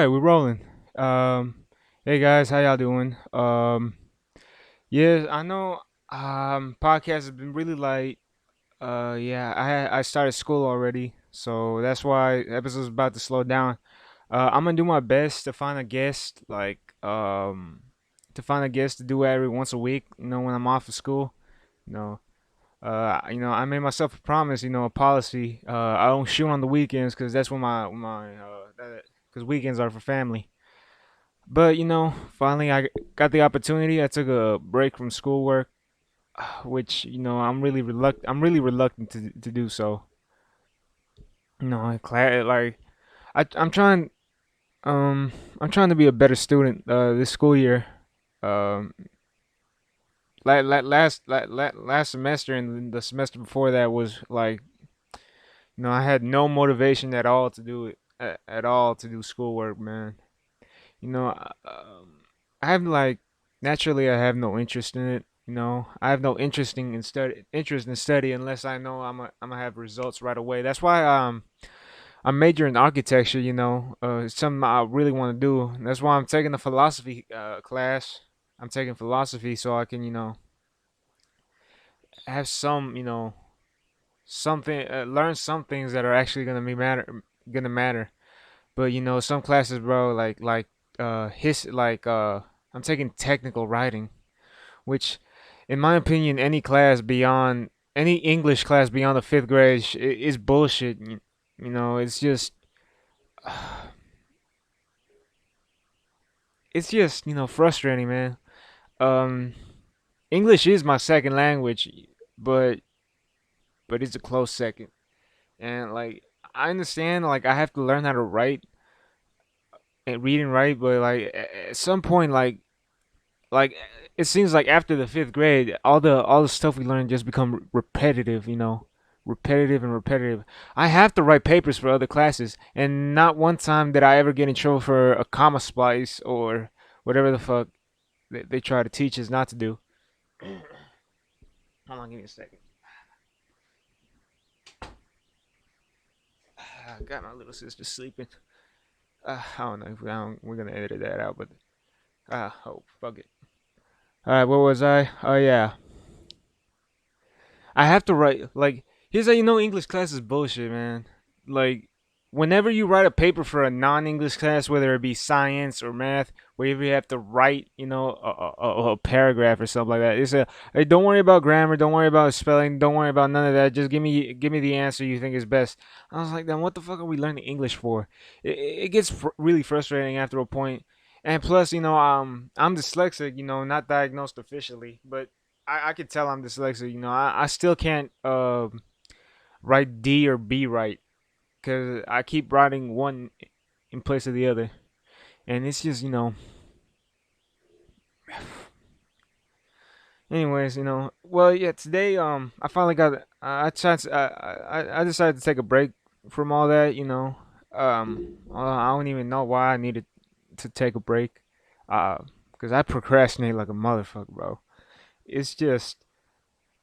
right, we're rolling. Um, hey guys, how y'all doing? Yeah, I know. Podcast has been really light. Yeah, I started school already, so that's why episode's about to slow down. I'm gonna do my best to find a guest, to find a guest to do it every once a week. When I'm off of school. You know, I made myself a promise. A policy. I don't shoot on the weekends because that's when because weekends are for family. But finally I got the opportunity. I took a break from schoolwork, which I'm really reluctant to do so. Like I'm trying I'm trying to be a better student this school year. Um, last semester and the semester before that was like I had no motivation at all to do it at all to do schoolwork, man. You know, I have like naturally I have no interest in it. I have no interest in study unless I know I'm gonna have results right away. That's why I'm majoring in architecture. It's something I really want to do. That's why I'm taking a philosophy class. I'm taking philosophy so I can have something learn some things that are actually gonna matter. But some classes, bro, I'm taking technical writing, which, in my opinion, any English class beyond the fifth grade is bullshit. It's just frustrating, man. Um, English is my second language, but it's a close second, and like I understand, like I have to learn how to write and read and write, but like at some point, like it seems like after the fifth grade, all the stuff we learn just become repetitive. Repetitive and repetitive. I have to write papers for other classes, and not one time did I ever get in trouble for a comma splice or whatever the fuck they try to teach us not to do. Hold on, give me a second. I got my little sister sleeping. I don't know if we're gonna edit that out, but hope fuck it. All right, where was I? Oh yeah, I have to write like here's how English class is bullshit, man. Like whenever you write a paper for a non-English class, whether it be science or math, where you have to write, a paragraph or something like that, it's a hey, don't worry about grammar, don't worry about spelling, don't worry about none of that. Just give me the answer you think is best. I was like, then what the fuck are we learning English for? It gets really frustrating after a point. And plus, I'm dyslexic, not diagnosed officially, but I could tell I'm dyslexic. I still can't write D or B right because I keep writing one in place of the other, and it's just Anyways, well, yeah. Today, I finally got. I tried. I decided to take a break from all that. I don't even know why I needed to take a break. Because I procrastinate like a motherfucker, bro. It's just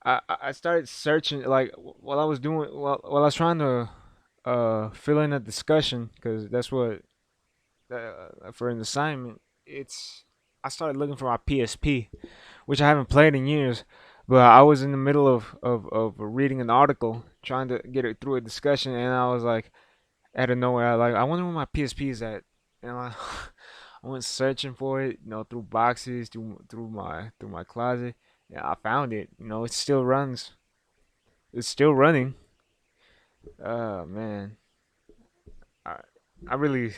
I started searching like while I was doing while I was trying to fill in a discussion because that's what for an assignment. It's I started looking for my PSP, which I haven't played in years. But I was in the middle of reading an article, trying to get it through a discussion, and I was like, out of nowhere, I wonder where my PSP is at, and I went searching for it, through boxes, through my closet. Yeah, I found it. It still runs. It's still running. Oh man, I I really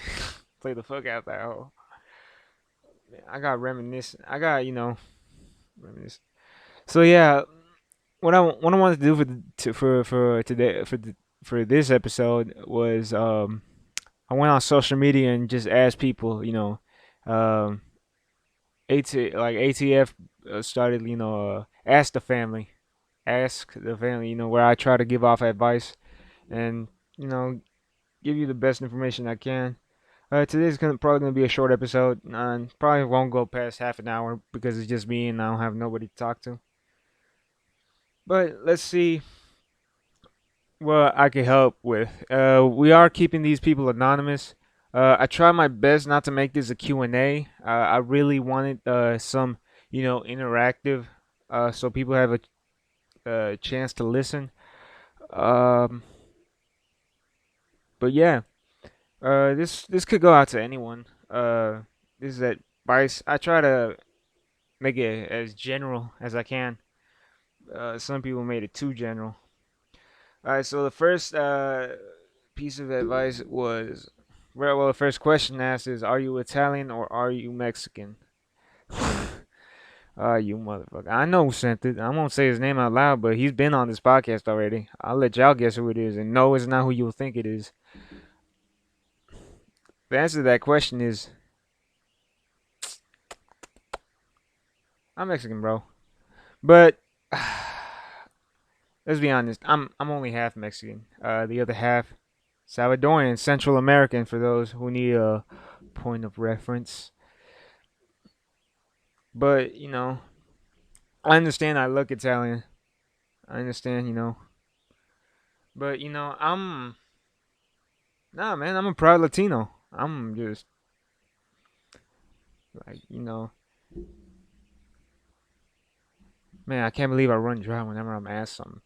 play the fuck out that hole. Man, I got reminiscent. I got reminiscent. So yeah, what I wanted to do for today for this episode was I went on social media and just asked people, um ATF started, ask the family, where I try to give off advice and you know give you the best information I can. Today's probably gonna be a short episode. Probably won't go past half an hour because it's just me and I don't have nobody to talk to. But let's see what I can help with. We are keeping these people anonymous. I try my best not to make this a Q&A. I really wanted some, interactive, so people have a chance to listen. Um, but yeah, this could go out to anyone. This is advice. I try to make it as general as I can. Some people made it too general. All right, so the first piece of advice was, well, the first question asked is, are you Italian or are you Mexican? You motherfucker. I know who sent it. I won't say his name out loud, but he's been on this podcast already. I'll let y'all guess who it is. And no, it's not who you'll think it is. The answer to that question is, I'm Mexican, bro. But let's be honest. I'm only half Mexican. The other half Salvadorian, Central American for those who need a point of reference. But, I understand I look Italian. I understand, But, nah, man, I'm a proud Latino. I'm just, like, man, I can't believe I run dry whenever I'm asked something.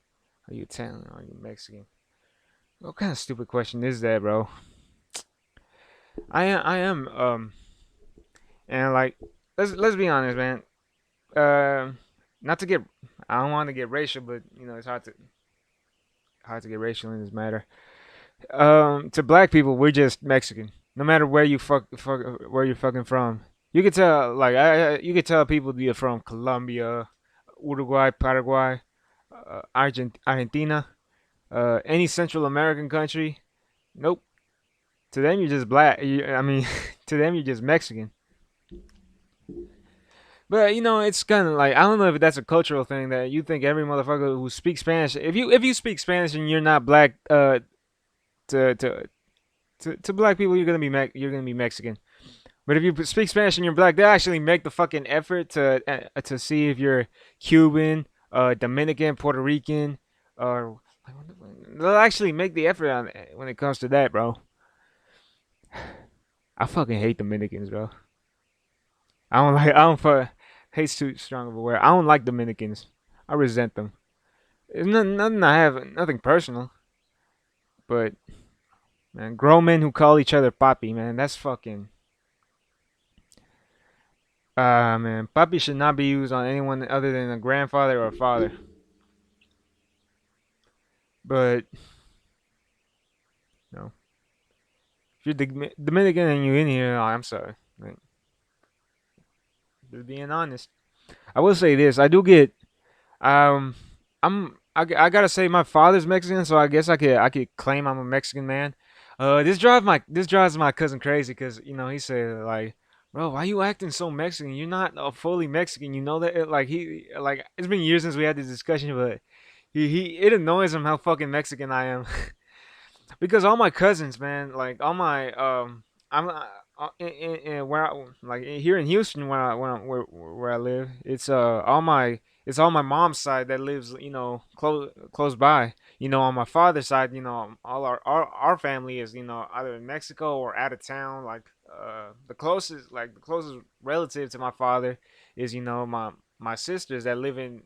Are you Italian or are you Mexican? What kind of stupid question is that, bro? I am, and like, let's be honest, man. Uh, not to get, I don't want to get racial, but it's hard to get racial in this matter. To black people, we're just Mexican. No matter where where you're fucking from, you could tell. Like you could tell people you're from Colombia, Uruguay, Paraguay, Argentina, any Central American country. Nope. To them, you're just black. I mean, to them, you're just Mexican. But it's kind of like I don't know if that's a cultural thing that you think every motherfucker who speaks Spanish, if you speak Spanish and you're not black, to to to black people, you're gonna be Mexican. But if you speak Spanish and you're black, they actually make the fucking effort to see if you're Cuban, Dominican, Puerto Rican, or they'll actually make the effort on when it comes to that, bro. I fucking hate Dominicans, bro. I don't fuck. Hate's too strong of a word. I don't like Dominicans. I resent them. It's nothing I have, nothing personal. But man, grown men who call each other papi, man, that's fucking. Man, papi should not be used on anyone other than a grandfather or a father. But no, if you're Dominican and you're in here, oh, I'm sorry. Like, just being honest. I will say this: I do get. Um, I gotta say my father's Mexican, so I guess I could claim I'm a Mexican man. This drives my cousin crazy because he said like, bro, why you acting so Mexican? You're not fully Mexican. You know that like it's been years since we had this discussion, but he it annoys him how fucking Mexican I am. Because all my cousins, man, like all my I'm in where like here in Houston where I live, it's all my mom's side that lives close by. On my father's side, all our family is either in Mexico or out of town. Like the closest relative to my father is my sisters that live in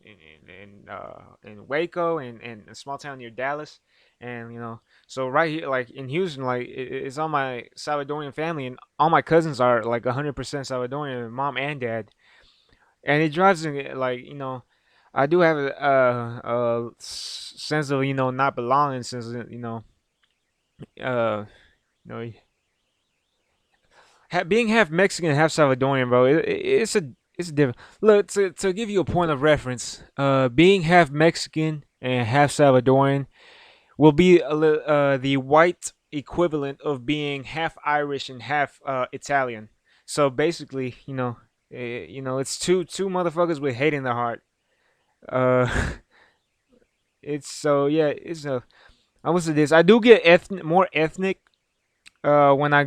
Waco and a small town near Dallas, and so right here, like in Houston, like it's all my Salvadorian family, and all my cousins are like 100% Salvadorian, mom and dad. And it drives me like I do have a sense of not belonging, since uh, you know being half Mexican, half Salvadorian, bro. It's a different look to give you a point of reference. Being half Mexican and half Salvadorian will be the white equivalent of being half Irish and half Italian. So basically, it's two motherfuckers with hate in their heart. Uh, it's so yeah, it's a. I would say this. I do get more ethnic when I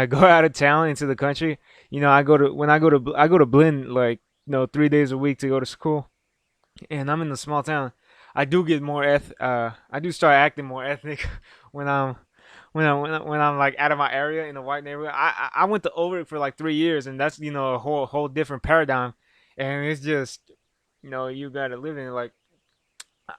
go out of town into the country. I go to Blinn like 3 days a week to go to school, and I'm in a small town. I do get more I do start acting more ethnic when I'm when I'm like out of my area in a white neighborhood. I went to Overy for like 3 years, and that's a whole different paradigm, and it's just you gotta live in it. Like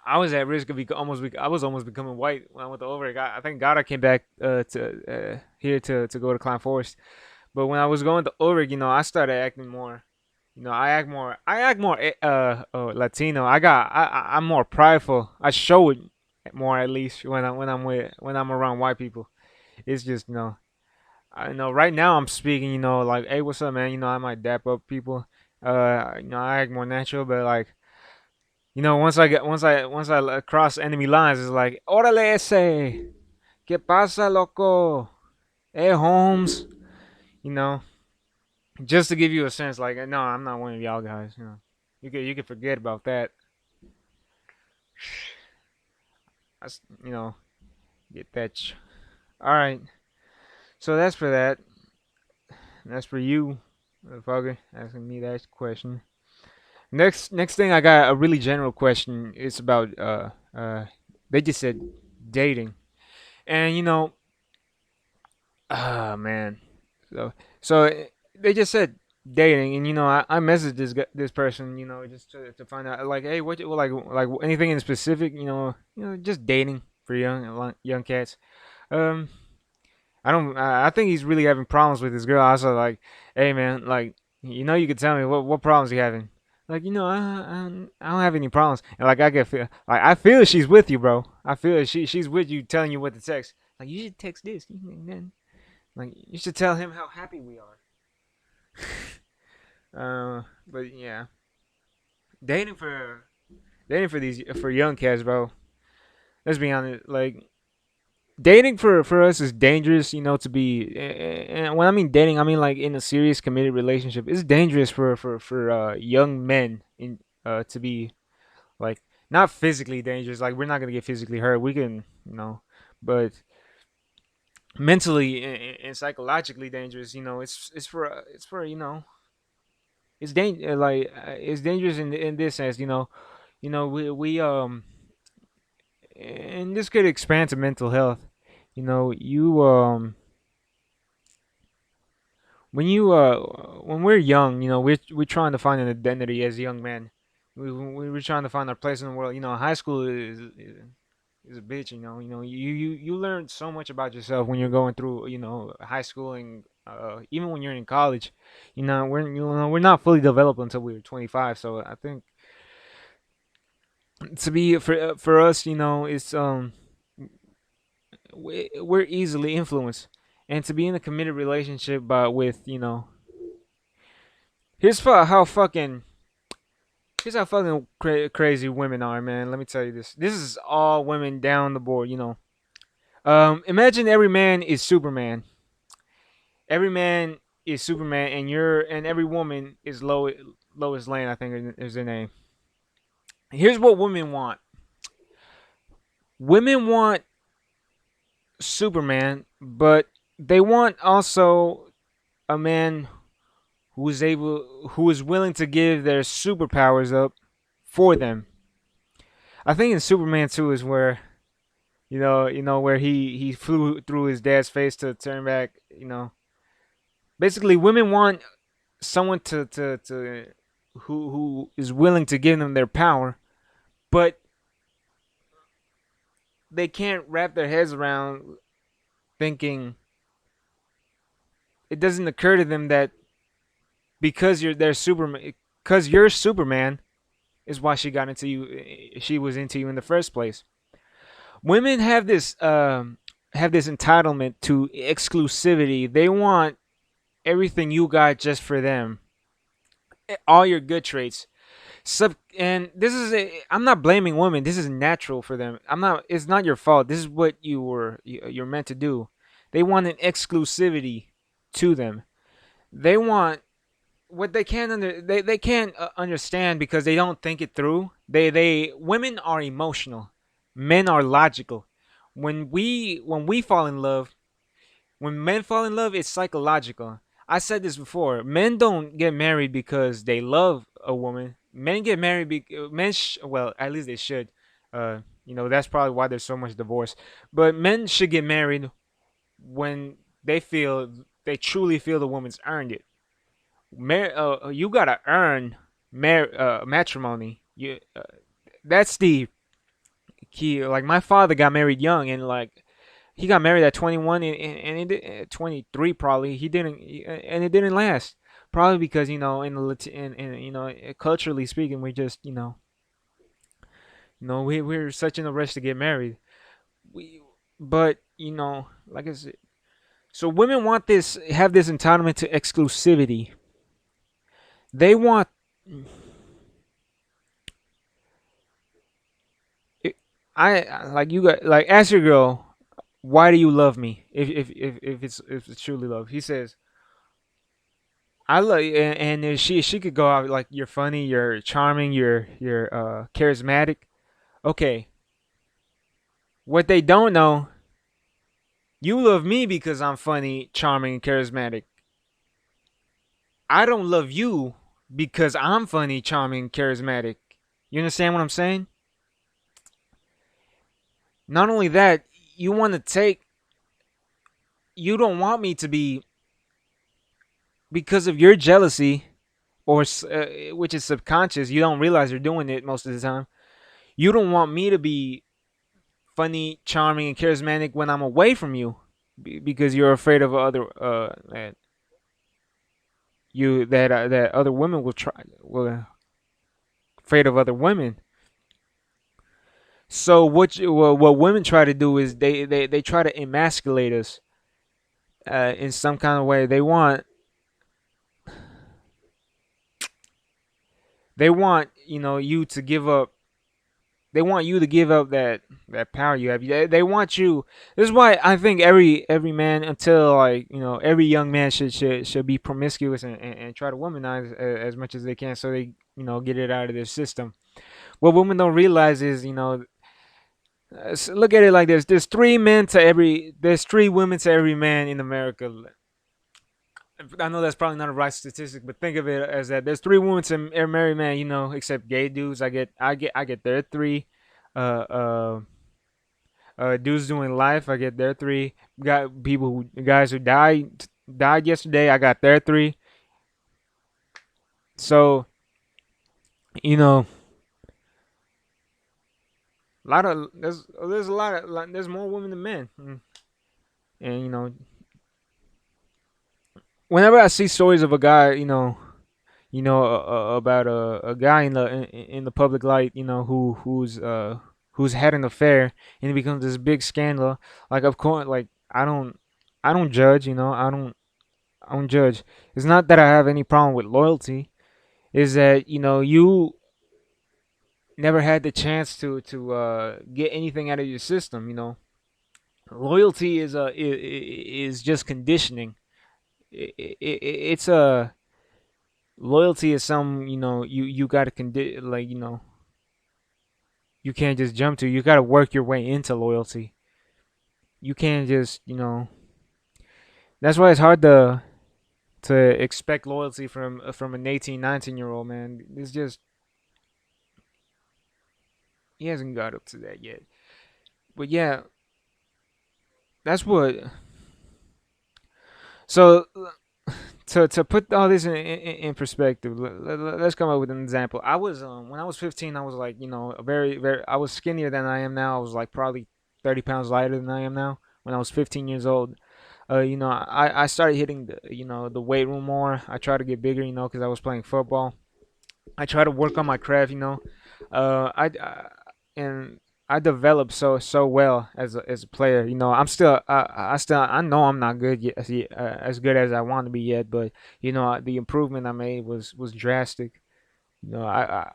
I was at risk of I was almost becoming white when I went to Overy. I thank God I came back to here to go to Climb Forest. But when I was going to Ulrich, I started acting more. I act more Latino. I'm more prideful. I show it more at least when I'm around white people. It's just I know right now I'm speaking. Like, hey, what's up, man? I might dap up people. I act more natural, but like once I cross enemy lines, it's like, órale ese, qué pasa, loco, hey Holmes. You know, just to give you a sense, like, no, I'm not one of y'all guys. You could forget about that. That's get that. All right, so that's for that. That's for you, motherfucker, asking me that question. Next thing, I got a really general question. It's about they just said dating, and man, so they just said dating, and I messaged this person, just to find out, like, hey, what, like anything in specific, just dating for young cats. Um, I don't. I think he's really having problems with his girl. I was like, hey man, like, you could tell me what problems you having. Like, I don't have any problems. And like, I feel she's with you, bro. I feel she's with you, telling you what to text. Like, you should text this. Like, you should tell him how happy we are. But yeah, dating for these for young cats, bro. Let's be honest. Like, dating for us is dangerous. To be, and when I mean dating, I mean like in a serious committed relationship. It's dangerous for young men to be like not physically dangerous. Like, we're not gonna get physically hurt. We can, but mentally and psychologically dangerous. It's for it's dangerous in this sense. We and this could expand to mental health. You when we're young, we're trying to find an identity as young men. We're trying to find our place in the world. High school is a bitch. You learn so much about yourself when you're going through high school, and even when you're in college. We're not fully developed until we're 25. So I think to be for us, it's we're easily influenced, and to be in a committed relationship, but with here's how fucking crazy women are, man. Let me tell you this. This is all women down the board. Imagine every man is Superman. Every man is Superman, and every woman is Lois Lane. I think is her name. Here's what women want. Women want Superman, but they want also a man who is willing to give their superpowers up for them. I think in Superman 2 is where where he flew through his dad's face to turn back. Basically, women want someone to who is willing to give them their power, but they can't wrap their heads around thinking. It doesn't occur to them that because you're Superman, because you're Superman, is why she got into you. She was into you in the first place. Women have this entitlement to exclusivity. They want everything you got just for them. All your good traits. And this is I'm not blaming women. This is natural for them. I'm not. It's not your fault. This is what you're meant to do. They want an exclusivity to them. They want what they can't understand because they don't think it through. They Women are emotional. Men are logical. When we fall in love, when men fall in love, it's psychological. I said this before. Men don't get married because they love a woman. Men get married well, at least they should. That's probably why there's so much divorce. But men should get married when they truly feel the woman's earned it. You gotta earn matrimony. That's the key. Like my father got married young, and like he got married at 21, and he did, 23 probably. He didn't, and it didn't last. Probably because in the culturally speaking, we just we're such in a rush to get married. We, but like I said, so women want this, have this entitlement to exclusivity. They want it. Like you got like ask your girl, why do you love me? If it's truly love, he says, I love you, and if she could go out like you're funny, you're charming, you're charismatic. Okay, what they don't know, you love me because I'm funny, charming, and charismatic. I don't love you because I'm funny, charming, charismatic. You understand what I'm saying? Not only that, you want to take, you don't want me to be because of your jealousy, or which is subconscious. You don't realize you're doing it most of the time. You don't want me to be funny, charming, and charismatic when I'm away from you, because you're afraid of other that other women will afraid of other women. So what women try to do is they try to emasculate us in some kind of way. They want you to give up. They want you to give up that power you have. They want you. This is why I think every man, until like every young man should be promiscuous and try to womanize as much as they can, so they get it out of their system. What women don't realize is look at it like this: there's 3 women to every man in America. I know that's probably not a right statistic, but think of it as that there's 3 women to every married man, except gay dudes. I get their 3. Uh, uh, Dudes doing life, I get their 3. Got guys who died yesterday, I got their 3. So you know, a lot of there's a lot of there's more women than men. And whenever I see stories of a guy, about a guy in the public light, who's had an affair, and it becomes this big scandal. Like, of course, like I don't judge. I don't judge. It's not that I have any problem with loyalty. Is that you never had the chance to get anything out of your system. Loyalty is just conditioning. It's a loyalty is some you got to like you can't just jump to. You got to work your way into loyalty. You can't just That's why it's hard to expect loyalty from an 18, 19 year old man. It's just he hasn't got up to that yet. But yeah, that's what. So to put all this in perspective, let's come up with an example. I was when I was 15, I was like a very I was skinnier than I am now. I was like probably 30 pounds lighter than I am now when I was 15 years old. I started hitting the weight room more. I tried to get bigger, because I was playing football. I try to work on my craft, and I developed so well as a player. I know I'm not good yet, as good as I want to be yet, but the improvement I made was drastic. I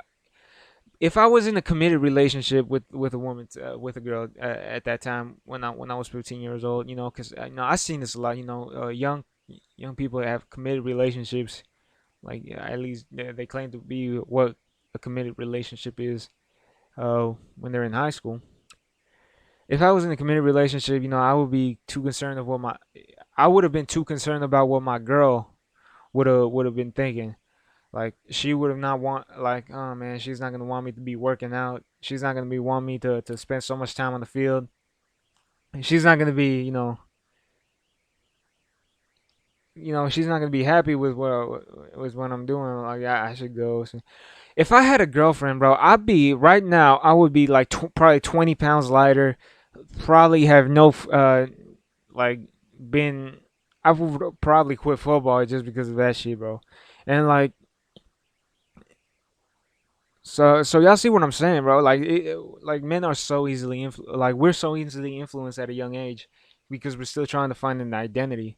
if I was in a committed relationship with a woman, with a girl at that time when I was 15 years old, because I've seen this a lot. Young people have committed relationships, like at least they claim to be what a committed relationship is when they're in high school. If I was in a committed relationship, I would be too concerned of I would have been too concerned about what my girl would have been thinking. Like she would have not want like, oh man, she's not gonna want me to be working out. She's not gonna be want me to spend so much time on the field. She's not gonna be she's not gonna be happy with what I'm doing. Like I should go. So if I had a girlfriend, bro, I'd be right now. I would be like probably 20 pounds lighter. Probably have no like been. I would probably quit football just because of that shit, bro. And like so y'all see what I'm saying, bro? Like like men are so easily like we're so easily influenced at a young age because we're still trying to find an identity.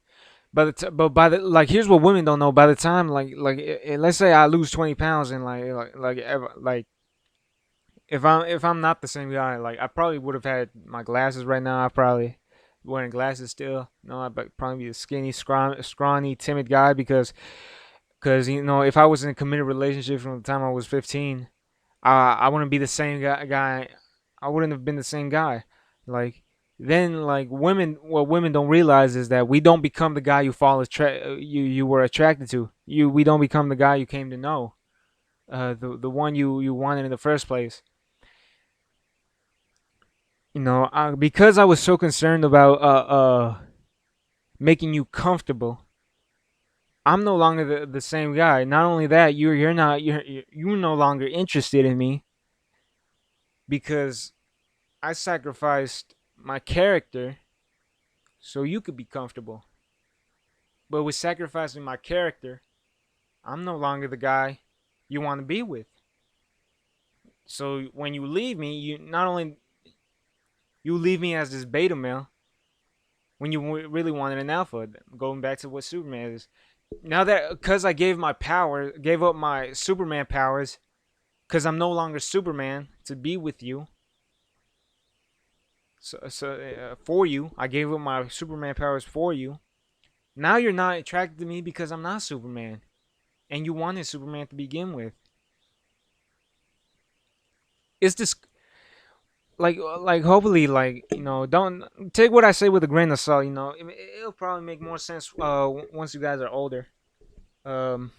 But by the like, here's what women don't know. By the time let's say I lose 20 pounds and like if I'm not the same guy, like I probably would have had my glasses right now. I probably wearing glasses still. No, I'd probably be a skinny, scrawny, timid guy because if I was in a committed relationship from the time I was 15, I wouldn't be the same guy. I wouldn't have been the same guy. Like then, like women, what women don't realize is that we don't become the guy you were attracted to. We don't become the guy you came to know. The one you wanted in the first place. Because I was so concerned about making you comfortable. I'm no longer the same guy. Not only that, you're no longer interested in me because I sacrificed my character so you could be comfortable. But with sacrificing my character, I'm no longer the guy you want to be with. So when you leave me, you not only you leave me as this beta male when you really wanted an alpha. Going back to what Superman is. Now that because I gave up my Superman powers, because I'm no longer Superman to be with you. For you, I gave up my Superman powers for you. Now you're not attracted to me because I'm not Superman, and you wanted Superman to begin with. It's this hopefully don't take what I say with a grain of salt. It'll probably make more sense once you guys are older. Um,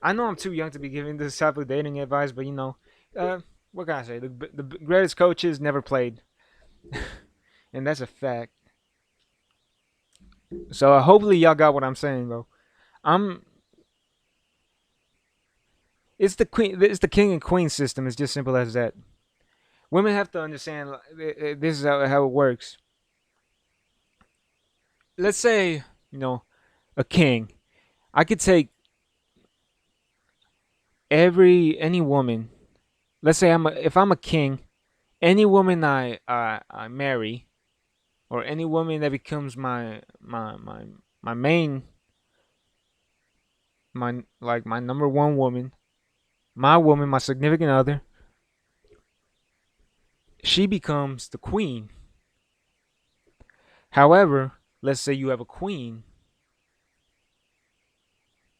I know I'm too young to be giving this type of dating advice, but uh, what can I say? The greatest coaches never played, and that's a fact. So hopefully y'all got what I'm saying, bro. I'm It's the queen. It's the king and queen system. It's just simple as that. Women have to understand. This is how it works. Let's say a king. I could take any woman. Let's say if I'm a king, any woman I marry, or any woman that becomes my main my number one woman, my significant other, she becomes the queen. However, let's say you have a queen.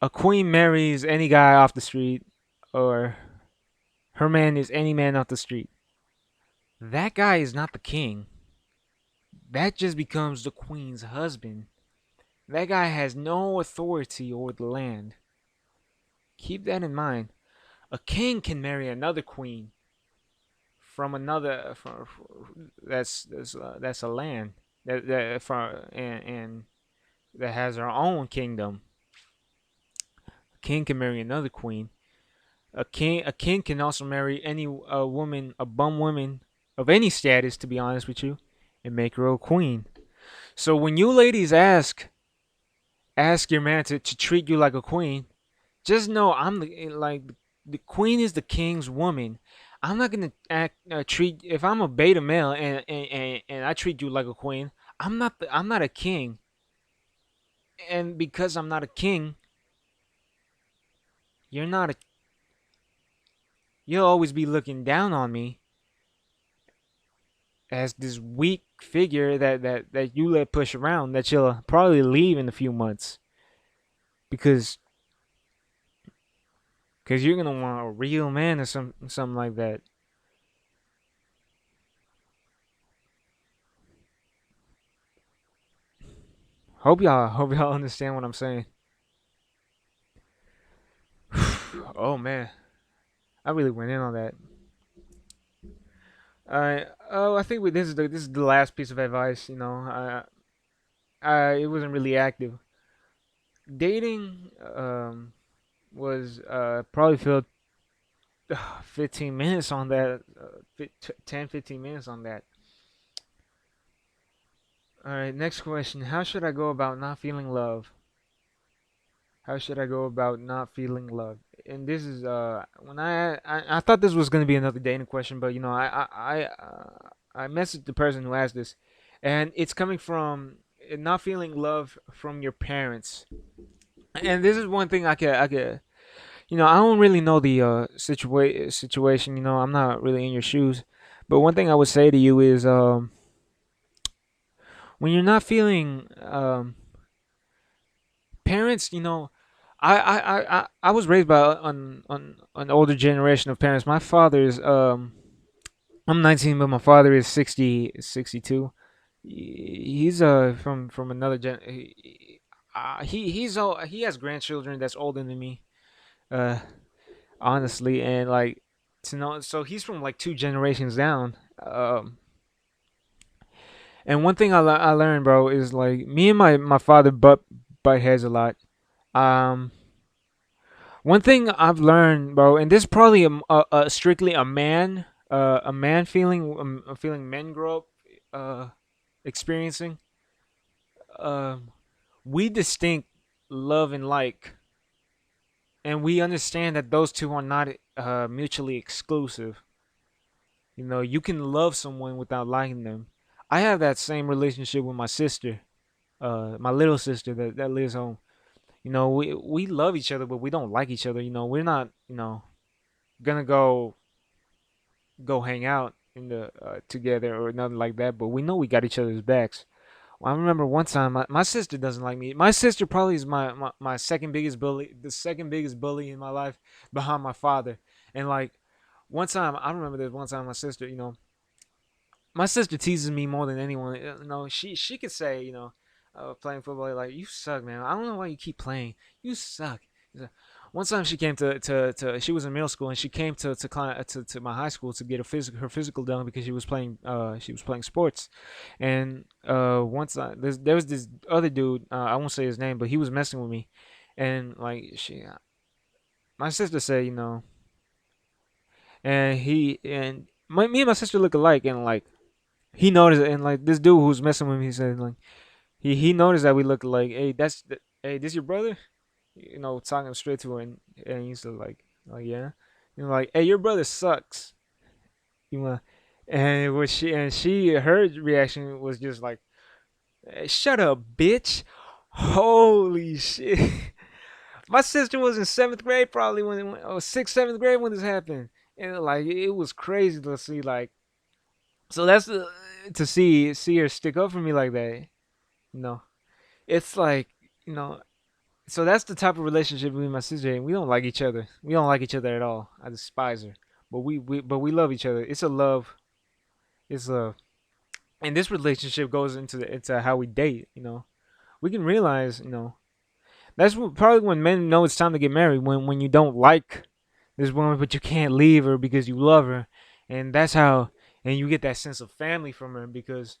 A queen marries any guy off the street, or her man is any man off the street. That guy is not the king. That just becomes the queen's husband. That guy has no authority over the land. Keep that in mind. A king can marry another queen from another that's a land that from and that has her own kingdom. A king can marry another queen. A king can also marry any woman, a bum woman of any status, to be honest with you, and make her a queen. So when you ladies ask your man to treat you like a queen, just know the queen is the king's woman. I'm not gonna treat if I'm a beta male and I treat you like a queen. I'm not a king, and because I'm not a king, you're not a. You'll always be looking down on me as this weak figure that you let push around that you'll probably leave in a few months because you're gonna want a real man or something like that. Hope y'all understand what I'm saying. Oh man, I really went in on that. I think this is the last piece of advice. It wasn't really active. dating was probably filled 15 minutes on that, 10 15 minutes on that. All right, next question. How should I go about not feeling love? How should I go about not feeling love? And this is when I thought this was gonna be another dating question, but I messaged the person who asked this, and it's coming from not feeling love from your parents. And this is one thing I could I don't really know the situation. I'm not really in your shoes, but one thing I would say to you is when you're not feeling parents, I was raised by an older generation of parents. My father's I'm 19, but my father is 60, 62. He's from another he has grandchildren that's older than me. Uh, honestly, and like to know, so he's from like two generations down. And one thing I learned, bro, is like me and my father butt heads a lot. Um, One thing I've learned, bro, and this is probably a strictly a man feeling, a feeling men grow up uh, experiencing. Um, we distinct love and like, and we understand that those two are not mutually exclusive. You can love someone without liking them. I have that same relationship with my sister, my little sister that lives home. We love each other, but we don't like each other. We're not gonna go hang out in the together or nothing like that. But we know we got each other's backs. I remember one time my sister doesn't like me. My sister probably is my second biggest bully, the second biggest bully in my life behind my father. And like one time, I remember this one time my sister, my sister teases me more than anyone. She could say, playing football, like you suck, man. I don't know why you keep playing. You suck. One time she came to she was in middle school and she came to my high school to get her physical done because she was playing sports, and once there was this other dude, I won't say his name, but he was messing with me, and like my sister said, and me and my sister look alike, and like he noticed it, and like this dude who was messing with me, he said like he noticed that we look like, hey, hey, this your brother? Talking straight to her, and he's like yeah, like, hey, your brother sucks. You know, and it was she her reaction was just like, hey, shut up, bitch. Holy shit. My sister was in seventh grade probably or sixth, seventh grade when this happened. And like it was crazy to see like so that's to see her stick up for me like that. You know, it's like you know. So that's the type of relationship me and my sister. And we don't like each other. We don't like each other at all. I despise her, but we love each other. It's a love. It's a and this relationship goes into how we date. We can realize. Probably when men know it's time to get married. When you don't like this woman, but you can't leave her because you love her, and that's how. And you get that sense of family from her because,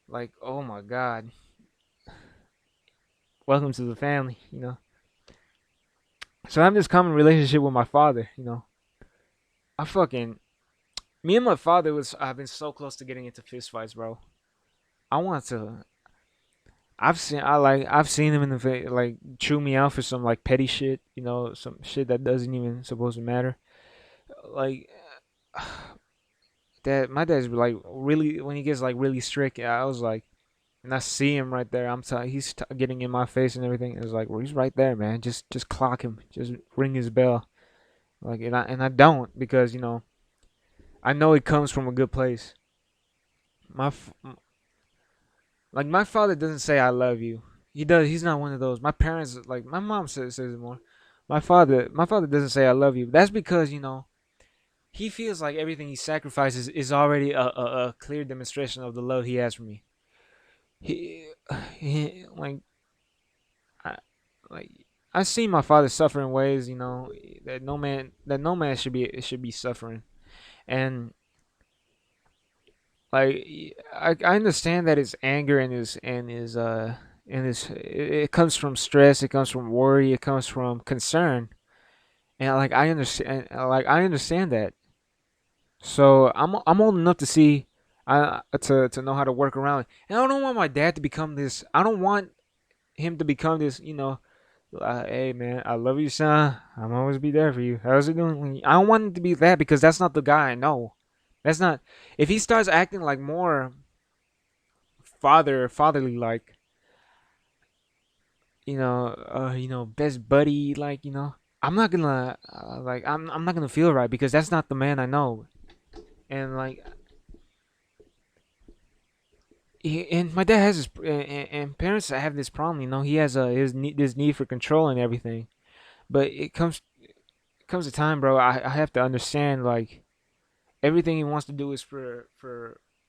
like, oh my God, welcome to the family. So I have this common relationship with my father. I fucking me and my father was I've been so close to getting into fist fights, bro. I want to. I've seen him in the face like chew me out for some like petty shit. Some shit that doesn't even supposed to matter. Like that, my dad's like really when he gets like really strict. I was like, and I see him right there. He's getting in my face and everything. It's like, well, he's right there, man. Just clock him. Just ring his bell. Like, and I don't because I know it comes from a good place. My Like my father doesn't say I love you. He does. He's not one of those. My parents like my mom says it more. My father doesn't say I love you. That's because he feels like everything he sacrifices is already a clear demonstration of the love he has for me. He, he I, like I've seen my father suffer in ways that no man should be suffering, and like I understand that his anger and his and it comes from stress, it comes from worry, it comes from concern, and like I understand that. So I'm old enough to see, to know how to work around it. And I don't want my dad to become this. I don't want him to become this. Hey man, I love you, son. I'm always be there for you. How's it doing? I don't want him to be that because that's not the guy I know. That's not. If he starts acting like more fatherly, like best buddy, like I'm not gonna I'm not gonna feel right because that's not the man I know. And like, and my dad has this, and parents have this problem. He has this need for control and everything. But it comes a time, bro. I have to understand, like, everything he wants to do is for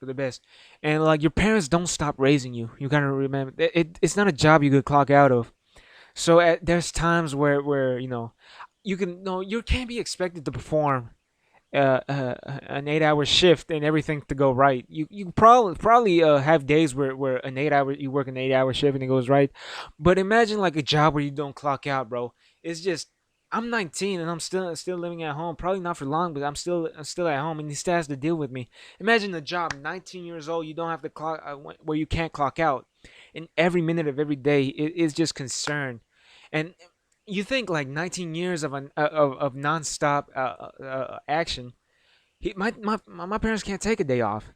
the best. And like, your parents don't stop raising you. You gotta remember it's not a job you could clock out of. So there's times where you can no you can't be expected to perform an 8 hour shift and everything to go right. You probably have days where an 8 hour you work an 8 hour shift and it goes right. But imagine like a job where you don't clock out, bro. It's just, I'm 19 and I'm still living at home. Probably not for long, but I'm still at home and he still has to deal with me. Imagine a job, 19 years old, you don't have to clock where you can't clock out, and every minute of every day it is just concern. And you think like 19 years of nonstop action. My parents can't take a day off.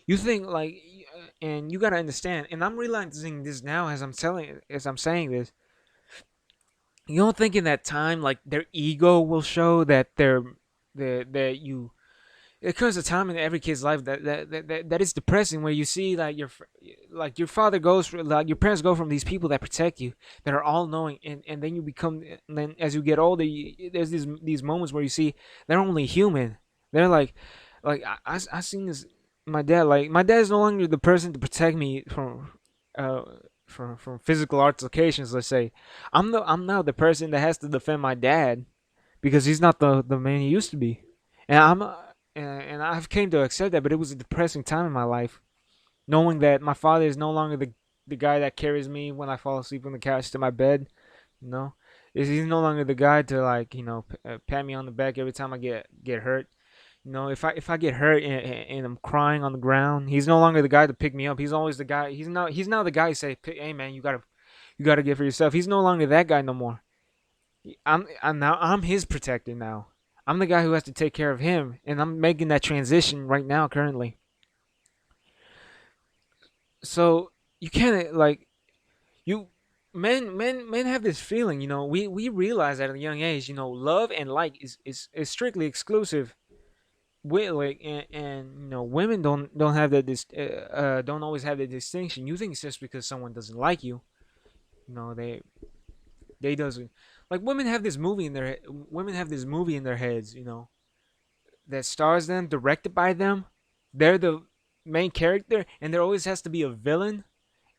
You think like, and you gotta understand. And I'm realizing this now as I'm saying this. You don't think in that time like their ego will show that that you. It comes a time in every kid's life that is depressing, where you see like your father goes for, like, your parents go from these people that protect you, that are all knowing, and then you become, and then as you get older, there's these moments where you see they're only human. They're I seen this. My dad is no longer the person to protect me uh from physical altercations. Let's say I'm now the person that has to defend my dad because he's not the man he used to be, and and I've came to accept that. But it was a depressing time in my life, knowing that my father is no longer the guy that carries me when I fall asleep on the couch to my bed. You know, he's no longer the guy to, like, pat me on the back every time I get hurt. If I get hurt and I'm crying on the ground, he's no longer the guy to pick me up. He's always the guy. He's now the guy who say, "Hey man, you gotta get for yourself." He's no longer that guy no more. I'm his protector now. I'm the guy who has to take care of him, and I'm making that transition right now currently. So you can't, like, you men have this feeling. We realize at a young age, love and like is strictly exclusive. We like, and women don't have that don't always have the distinction. You think it's just because someone doesn't like you. They doesn't, like, women have this movie in their heads, that stars them, directed by them. They're the main character, and there always has to be a villain.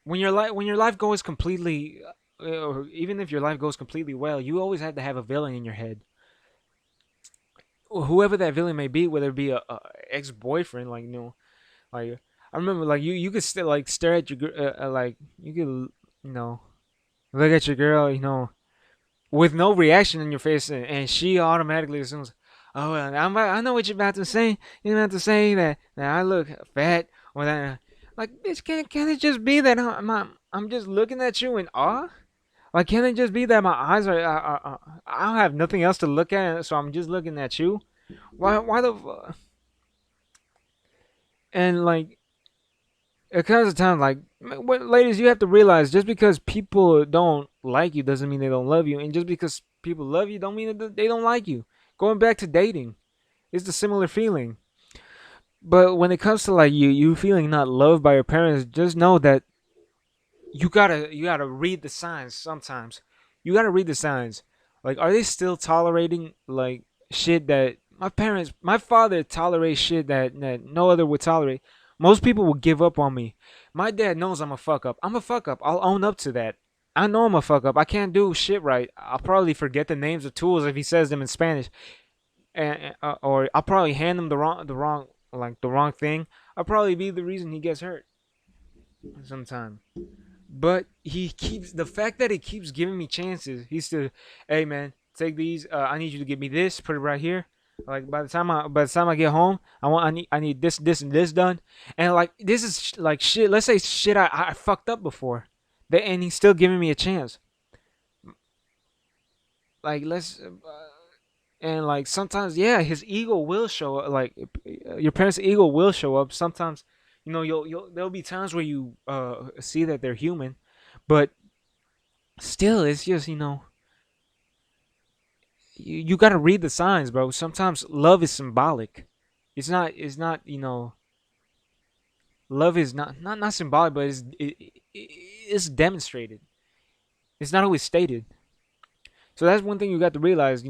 When your life goes completely, or even if your life goes completely well, you always have to have a villain in your head. Whoever that villain may be, whether it be a ex boyfriend, like, like, I remember, like, you could still, like, stare at your like, you could, look at your girl, with no reaction in your face, and she automatically assumes, "Oh, well, I know what you're about to say. You're about to say that I look fat, or that, like, bitch, can it just be that I'm just looking at you in awe? Like, can it just be that my eyes I have nothing else to look at, so I'm just looking at you? Why and, like, it comes a time, like, ladies, you have to realize, just because people don't like you doesn't mean they don't love you, and just because people love you don't mean that they don't like you. Going back to dating, it's a similar feeling. But when it comes to, like, you feeling not loved by your parents, just know that you gotta read the signs sometimes. You gotta read the signs. Like, are they still tolerating, like, shit that my father tolerates shit that no other would tolerate. Most people will give up on me. My dad knows I'm a fuck up. I'm a fuck up. I'll own up to that. I know I'm a fuck up. I can't do shit right. I'll probably forget the names of tools if he says them in Spanish, or I'll probably hand him the wrong thing. I'll probably be the reason he gets hurt sometime. But he keeps the fact that he keeps giving me chances. He's still, hey man, take these. I need you to give me this. Put it right here. Like by the time I get home, I need this and this done. And like this is like shit. Let's say shit I fucked up before, and he's still giving me a chance. Like let's and like sometimes yeah, his ego will show up. Like your parents' ego will show up. Sometimes you'll there'll be times where you see that they're human, but still it's just you got to read the signs, bro. Sometimes love is symbolic. It's not love is not symbolic, but it's demonstrated. It's not always stated. So that's one thing you got to realize.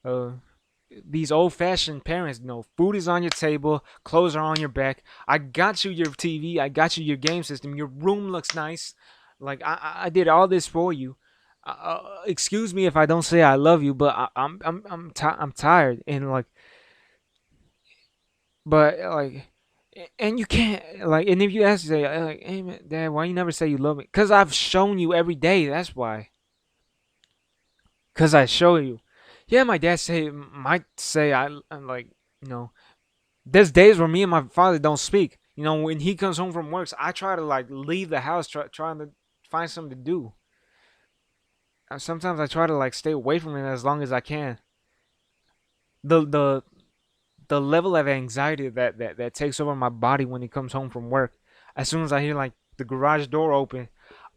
Uh, these old-fashioned parents. Food is on your table, clothes are on your back. I got you your TV. I got you your game system. Your room looks nice. Like I did all this for you. Excuse me if I don't say I love you, but I'm tired and like, but like, and you can't like, and if you ask, say like, hey man, Dad, why you never say you love me? Cause I've shown you every day. That's why. Cause I show you. Yeah, my dad might say I'm like, you know, there's days where me and my father don't speak. When he comes home from work, I try to like leave the house, trying to find something to do. Sometimes I try to like stay away from it as long as I can. The the the level of anxiety that takes over my body when he comes home from work. As soon as I hear like the garage door open,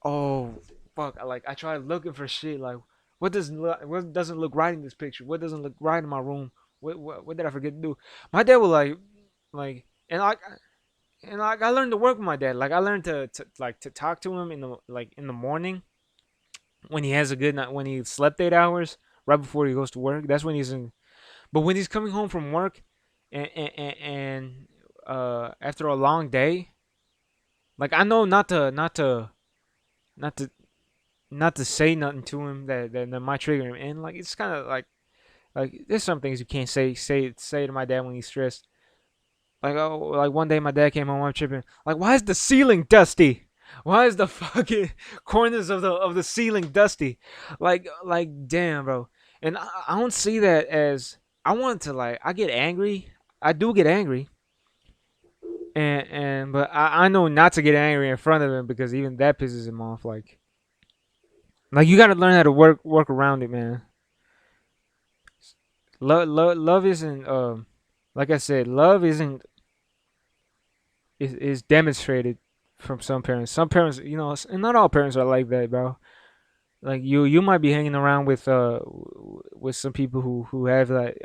oh fuck! Like I try looking for shit. Like what doesn't look right in this picture? What doesn't look right in my room? What did I forget to do? My dad will like and I learned to work with my dad. Like I learned to talk to him in the morning when he has a good night, when he slept 8 hours right before he goes to work. That's when he's in. But when he's coming home from work, and after a long day, like I know not to not to say nothing to him that might trigger him, and like it's kind of like there's some things you can't say to my dad when he's stressed. Like like one day my dad came home, I'm tripping. Like why is the ceiling dusty? Why is the fucking corners of the ceiling dusty? Like damn, bro. And I don't see that as I want to like I get angry. I do get angry, and but I know not to get angry in front of him because even that pisses him off. Like you got to learn how to work around it, man. Love isn't like I said, love isn't is demonstrated from some parents. Some parents, and not all parents are like that, bro. Like you might be hanging around with some people who have like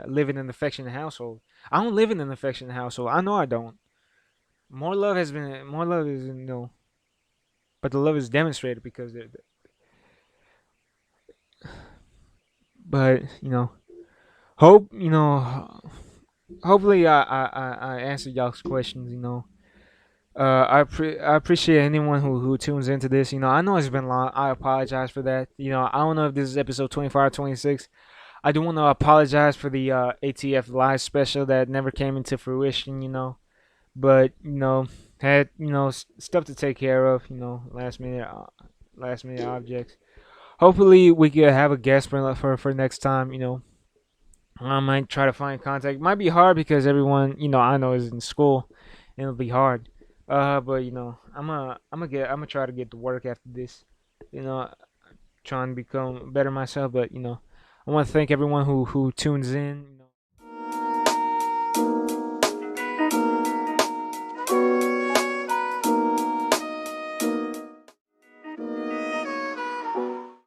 live in an affectionate household. I don't live in an affectionate household. I know I don't. More love is but the love is demonstrated because but hope hopefully I answered y'all's questions. I appreciate anyone who tunes into this. I know it's been long. I apologize for that. I don't know if this is episode 25 or 26. I do want to apologize for the ATF live special that never came into fruition. But had stuff to take care of. Last minute objects. Hopefully we could have a guest for next time. I might try to find contact. It might be hard because everyone I know is in school, and it'll be hard. But I'm gonna try to get to work after this. You know, trying to become better myself. But I want to thank everyone who tunes in.